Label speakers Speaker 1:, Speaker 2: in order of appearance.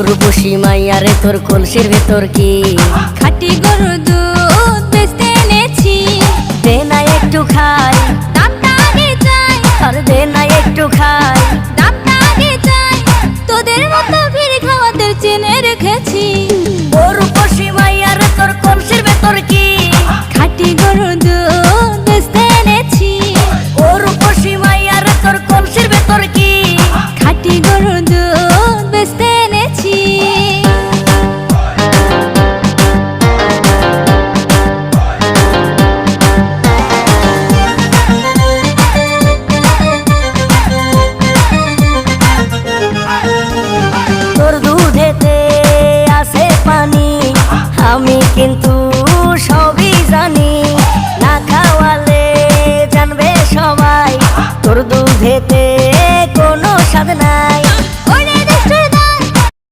Speaker 1: রূপসী মাইয়ারে তোর কলসির ভেতর কি
Speaker 2: খাঁটি গরুর দুধ বেচতে এনেছি।
Speaker 1: দে না একটু খাই,
Speaker 2: দামটা আগে চাই,
Speaker 1: আর দে না একটু খাই।
Speaker 2: দামটা আগে চাই, তোদের মতো ভিড় খাওয়াদের চেনে রেখেছি।
Speaker 1: ও রূপসী মাইয়ারে তোর কলসির ভেতর কি
Speaker 2: খাঁটি গরুর দুধ বেচতে এনেছি।
Speaker 1: ও রূপসী মাইয়ারে তোর কলসির ভেতর কি
Speaker 2: খাঁটি গরুর দুধ বেচতে এনেছি।
Speaker 1: তোর দুধেতে আছে পানি, আমি কিন্তু